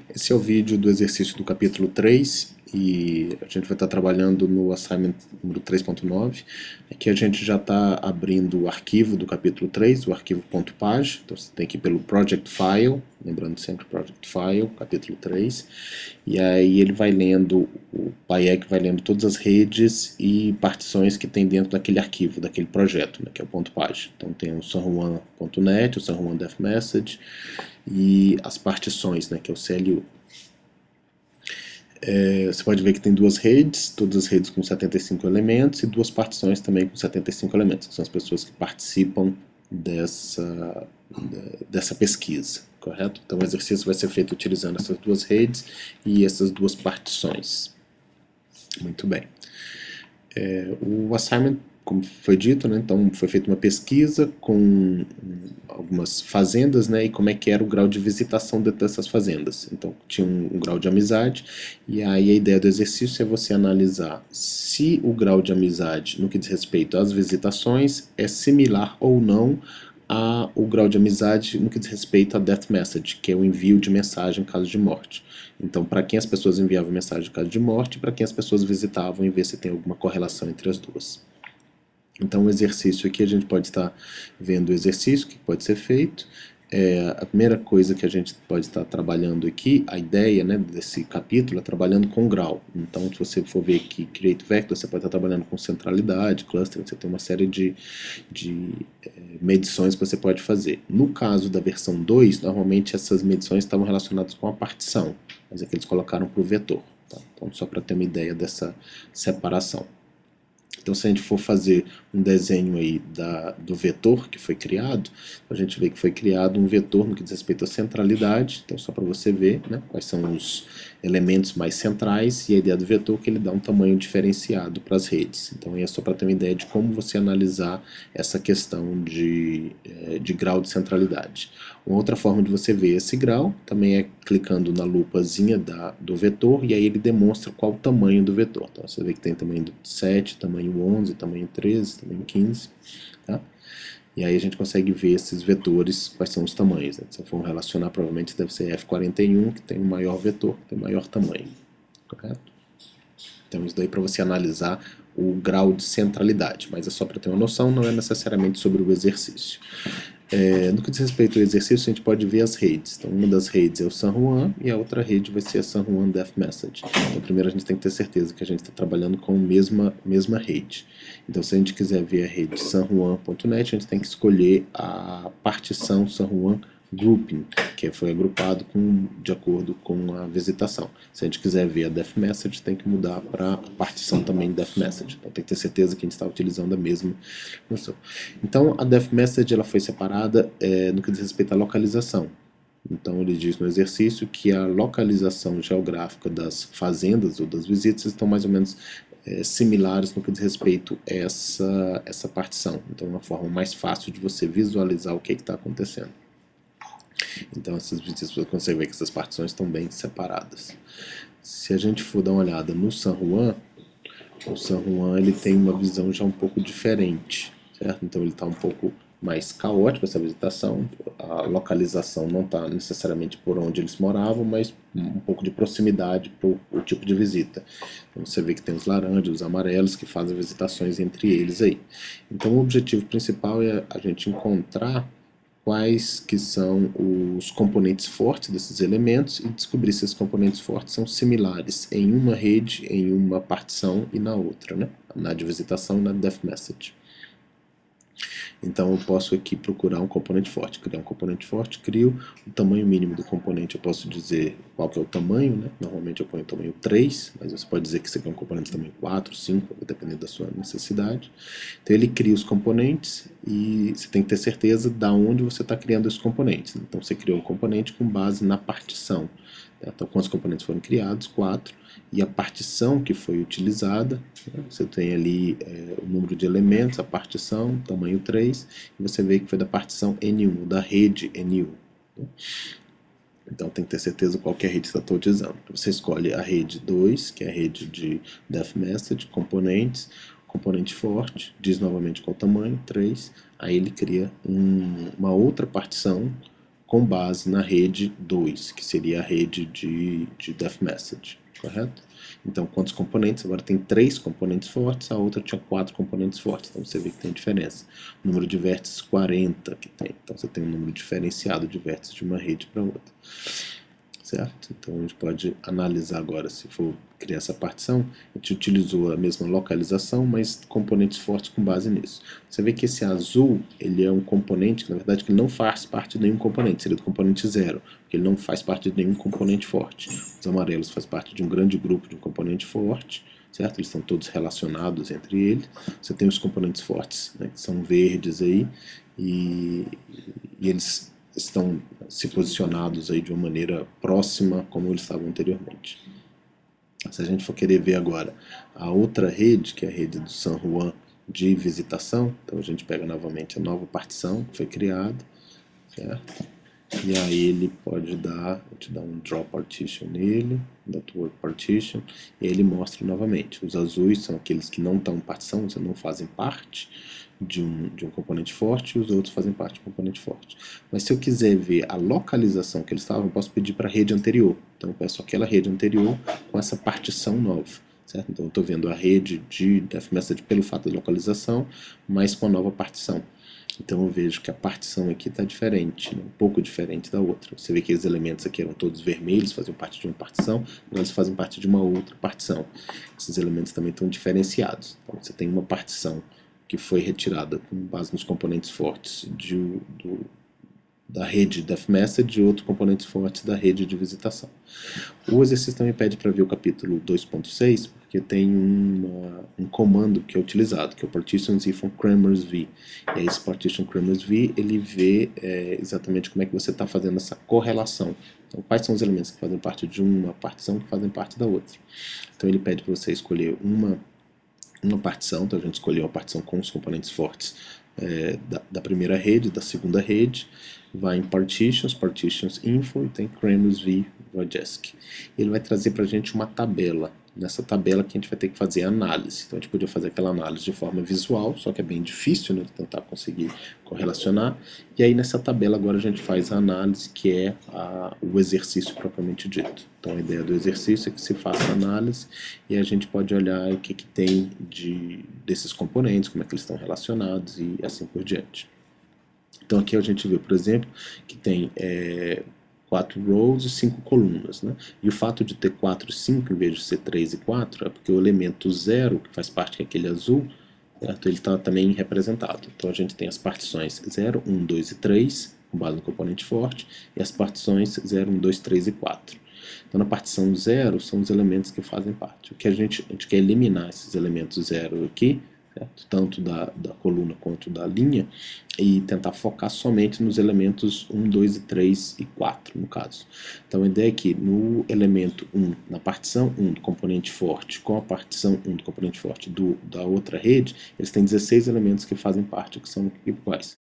Esse é o vídeo do exercício do capítulo 3 e a gente vai estar trabalhando no assignment número 3.9. Aqui a gente já está abrindo o arquivo do capítulo 3, o arquivo .page. Então você tem que ir pelo Project File, lembrando sempre Project File, capítulo 3. E aí ele vai lendo, o PyEC vai lendo todas as redes e partições que tem dentro daquele arquivo, daquele projeto, né, que é o .page. Então tem o sanjuan.net, o sanjuan def message e as partições, né, que é o CLU. Você pode ver que tem duas redes, todas as redes com 75 elementos e duas partições também com 75 elementos, que são as pessoas que participam dessa pesquisa, correto? Então o exercício vai ser feito utilizando essas duas redes e essas duas partições. Muito bem. O assignment, como foi dito, né, então foi feita uma pesquisa com algumas fazendas, né, e como é que era o grau de visitação dessas fazendas. Então tinha um grau de amizade, e aí a ideia do exercício é você analisar se o grau de amizade no que diz respeito às visitações é similar ou não ao grau de amizade no que diz respeito a death message, que é o envio de mensagem em caso de morte. Então, para quem as pessoas enviavam mensagem em caso de morte, e para quem as pessoas visitavam e ver se tem alguma correlação entre as duas. Então, o exercício aqui, a gente pode estar vendo o exercício que pode ser feito. A primeira coisa que a gente pode estar trabalhando aqui, a ideia, né, desse capítulo é trabalhando com grau. Então, se você for ver aqui Create Vector, você pode estar trabalhando com centralidade, clustering, você tem uma série de medições que você pode fazer. No caso da versão 2, normalmente essas medições estavam relacionadas com a partição, mas aqui eles colocaram para o vetor. Tá? Então, só para ter uma ideia dessa separação. Então, se a gente for fazer um desenho aí do vetor que foi criado, a gente vê que foi criado um vetor no que diz respeito à centralidade. Então, só para você ver, né, quais são os elementos mais centrais, e a ideia do vetor é que ele dá um tamanho diferenciado para as redes. Então, é só para ter uma ideia de como você analisar essa questão de grau de centralidade. Uma outra forma de você ver esse grau também é clicando na lupazinha do vetor, e aí ele demonstra qual o tamanho do vetor. Então você vê que tem tamanho 7, tamanho 11, tamanho 13, tamanho 15, tá? E aí a gente consegue ver esses vetores, quais são os tamanhos, né? Se for relacionar, provavelmente deve ser F41, que tem o maior vetor, que tem o maior tamanho, correto? Então isso daí para você analisar o grau de centralidade, mas é só para ter uma noção, não é necessariamente sobre o exercício. No que diz respeito ao exercício, a gente pode ver as redes. Então, uma das redes é o San Juan e a outra rede vai ser a San Juan Def Message. Então, primeiro a gente tem que ter certeza que a gente está trabalhando com a mesma rede. Então, se a gente quiser ver a rede sanjuan.net, a gente tem que escolher a partição San Juan Grouping, que foi agrupado de acordo com a visitação. Se a gente quiser ver a Def Message, tem que mudar para a partição também Def Message. Então tem que ter certeza que a gente está utilizando a mesma função. Então a Def Message ela foi separada no que diz respeito à localização. Então ele diz no exercício que a localização geográfica das fazendas ou das visitas estão mais ou menos similares no que diz respeito a essa partição. Então é uma forma mais fácil de você visualizar o que está acontecendo. Então essas visitas você consegue ver que essas partições estão bem separadas. Se a gente for dar uma olhada no San Juan, o San Juan ele tem uma visão já um pouco diferente, certo? Então ele está um pouco mais caótico essa visitação, a localização não está necessariamente por onde eles moravam, mas um pouco de proximidade para o tipo de visita. Então você vê que tem os laranjas, os amarelos que fazem visitações entre eles aí. Então o objetivo principal é a gente encontrar quais que são os componentes fortes desses elementos e descobrir se esses componentes fortes são similares em uma rede, em uma partição e na outra, né? Na de visitação e na def message. Então eu posso aqui procurar um componente forte, criar um componente forte, crio o tamanho mínimo do componente, eu posso dizer qual que é o tamanho, né? Normalmente eu ponho o tamanho 3, mas você pode dizer que você quer um componente de tamanho 4, 5, dependendo da sua necessidade. Então ele cria os componentes e você tem que ter certeza de onde você está criando esses componentes. Então você criou um componente com base na partição. Então quantos componentes foram criados? 4. E a partição que foi utilizada, né? Você tem ali o número de elementos, a partição, tamanho 3, e você vê que foi da partição N1, da rede N1. Né? Então tem que ter certeza qual que é a rede que você está utilizando. Você escolhe a rede 2, que é a rede de Def Message, componentes, componente forte, diz novamente qual o tamanho, 3, aí ele cria uma outra partição com base na rede 2, que seria a rede de Def Message, correto? Então, quantos componentes? Agora tem 3 componentes fortes, a outra tinha 4 componentes fortes, então você vê que tem diferença. O número de vértices 40 que tem, então você tem um número diferenciado de vértices de uma rede para outra. Certo? Então a gente pode analisar agora, se for criar essa partição, a gente utilizou a mesma localização, mas componentes fortes com base nisso. Você vê que esse azul, ele é um componente que na verdade ele não faz parte de nenhum componente, seria do componente 0, porque ele não faz parte de nenhum componente forte. Os amarelos fazem parte de um grande grupo de um componente forte, certo? Eles estão todos relacionados entre eles. Você tem os componentes fortes, né, que são verdes aí, e eles estão se posicionados aí de uma maneira próxima como eles estavam anteriormente. Se a gente for querer ver agora a outra rede, que é a rede do San Juan de visitação, então a gente pega novamente a nova partição que foi criada, certo? E aí ele pode dar, vou te dar um draw partition nele, network partition, e ele mostra novamente. Os azuis são aqueles que não estão em partição, não fazem parte de um componente forte, e os outros fazem parte de um componente forte. Mas se eu quiser ver a localização que eles estavam, eu posso pedir para a rede anterior. Então eu peço aquela rede anterior com essa partição nova. Certo? Então eu estou vendo a rede de Def Message pelo fato da localização, mas com a nova partição. Então eu vejo que a partição aqui está diferente, né? Um pouco diferente da outra. Você vê que os elementos aqui eram todos vermelhos, faziam parte de uma partição, agora eles fazem parte de uma outra partição. Esses elementos também estão diferenciados. Então você tem uma partição que foi retirada com base nos componentes fortes da rede Def Message e outros componentes fortes da rede de visitação. O exercício também pede para ver o capítulo 2.6, porque tem um comando que é utilizado, que é o partition z from Cramer's v. E esse partition Cramer's v, ele vê exatamente como é que você está fazendo essa correlação. Então, quais são os elementos que fazem parte de uma partição que fazem parte da outra. Então ele pede para você escolher uma partição, então a gente escolheu a partição com os componentes fortes da primeira rede, da segunda rede, vai em partitions, partitions info, e tem Cramer's v Wojcicki. Ele vai trazer para a gente uma tabela. Nessa tabela que a gente vai ter que fazer análise. Então a gente podia fazer aquela análise de forma visual, só que é bem difícil, né, de tentar conseguir correlacionar. E aí nessa tabela agora a gente faz a análise, que é o exercício propriamente dito. Então a ideia do exercício é que se faça a análise e a gente pode olhar o que tem desses componentes, como é que eles estão relacionados e assim por diante. Então aqui a gente vê, por exemplo, que tem 4 rows e 5 colunas, né? E o fato de ter 4 e 5 em vez de ser 3 e 4 é porque o elemento 0, que faz parte daquele azul, certo? Ele está também representado. Então a gente tem as partições 0, 1, 2 e 3, com base no componente forte, e as partições 0, 1, 2, 3 e 4. Então na partição 0 são os elementos que fazem parte. O que a gente quer eliminar esses elementos 0 aqui, certo? Tanto da coluna quanto da linha, e tentar focar somente nos elementos 1, 2, 3 e 4, no caso. Então a ideia é que no elemento 1, na partição 1 do componente forte, com a partição 1 do componente forte da outra rede, eles têm 16 elementos que fazem parte, que são iguais.